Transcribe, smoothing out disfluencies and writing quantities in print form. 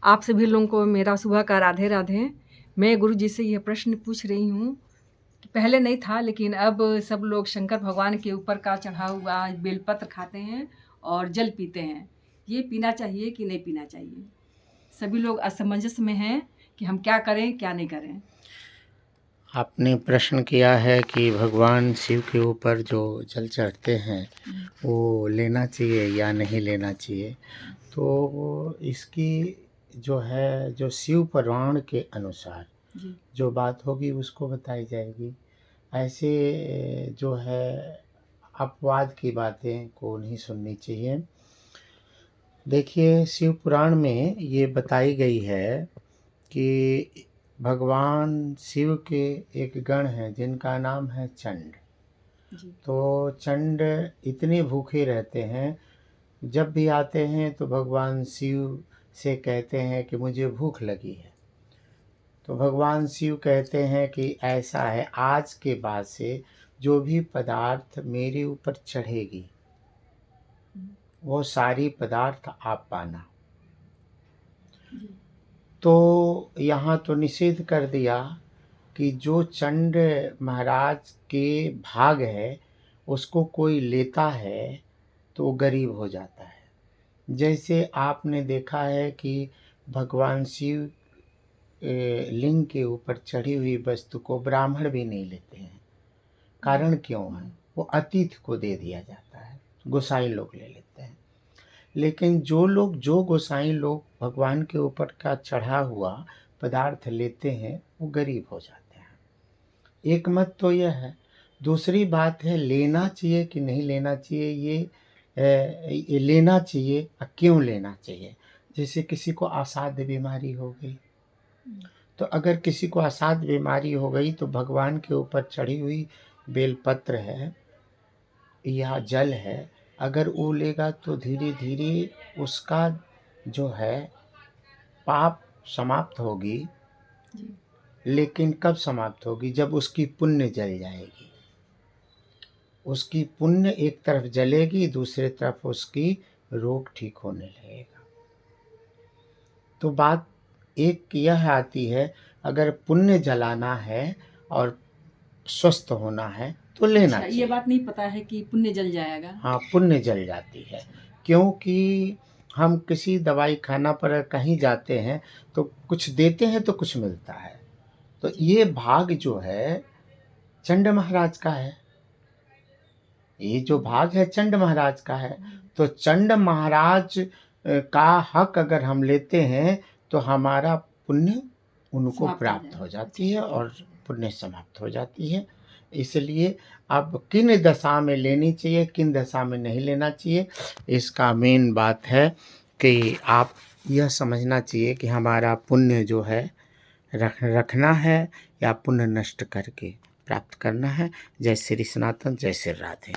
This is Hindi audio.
आप सभी लोगों को मेरा सुबह का राधे राधे। मैं गुरु जी से यह प्रश्न पूछ रही हूँ कि पहले नहीं था, लेकिन अब सब लोग शंकर भगवान के ऊपर का चढ़ा हुआ बेलपत्र खाते हैं और जल पीते हैं। ये पीना चाहिए कि नहीं पीना चाहिए? सभी लोग असमंजस में हैं कि हम क्या करें क्या नहीं करें। आपने प्रश्न किया है कि भगवान शिव के ऊपर जो जल चढ़ते हैं वो लेना चाहिए या नहीं लेना चाहिए। तो इसकी जो शिव पुराण के अनुसार जी। जो बात होगी उसको बताई जाएगी। ऐसे जो है अपवाद की बातें को नहीं सुननी चाहिए। देखिए, शिव पुराण में ये बताई गई है कि भगवान शिव के एक गण हैं जिनका नाम है चंड। जी। तो चंड इतने भूखे रहते हैं, जब भी आते हैं तो भगवान शिव से कहते हैं कि मुझे भूख लगी है। तो भगवान शिव कहते हैं कि ऐसा है, आज के बाद से जो भी पदार्थ मेरे ऊपर चढ़ेगी वो सारी पदार्थ आप पाना। तो यहाँ तो निषेध कर दिया कि जो चंड महाराज के भाग है उसको कोई लेता है तो वो गरीब हो जाता है। जैसे आपने देखा है कि भगवान शिव लिंग के ऊपर चढ़ी हुई वस्तु को ब्राह्मण भी नहीं लेते हैं। कारण क्यों है? वो अतिथि को दे दिया जाता है, गोसाई लोग ले लेते हैं। लेकिन जो गोसाई लोग भगवान के ऊपर का चढ़ा हुआ पदार्थ लेते हैं वो गरीब हो जाते हैं। एक मत तो यह है। दूसरी बात है, लेना चाहिए कि नहीं लेना चाहिए। ये लेना चाहिए। क्यों लेना चाहिए? जैसे किसी को असाध्य बीमारी हो गई, तो अगर किसी को असाध्य बीमारी हो गई तो भगवान के ऊपर चढ़ी हुई बेलपत्र है या जल है, अगर वो लेगा तो धीरे धीरे उसका जो है पाप समाप्त होगी। लेकिन कब समाप्त होगी? जब उसकी पुण्य जल जाएगी। उसकी पुण्य एक तरफ जलेगी, दूसरे तरफ उसकी रोग ठीक होने लगेगा। तो बात एक यह आती है, अगर पुण्य जलाना है और स्वस्थ होना है तो लेना चाहिए। ये बात नहीं पता है कि पुण्य जल जाएगा। हाँ, पुण्य जल जाती है, क्योंकि हम किसी दवाई खाना पर कहीं जाते हैं तो कुछ देते हैं तो कुछ मिलता है। तो ये भाग जो है चंड महाराज का है। ये जो भाग है चंड महाराज का है। तो चंड महाराज का हक अगर हम लेते हैं तो हमारा पुण्य उनको प्राप्त हो जाती है और पुण्य समाप्त हो जाती है। इसलिए अब किन दशा में लेनी चाहिए, किन दशा में नहीं लेना चाहिए, इसका मेन बात है कि आप यह समझना चाहिए कि हमारा पुण्य जो है रखना है या पुण्य नष्ट करके प्राप्त करना है। जय श्री सनातन, जय श्री राधे।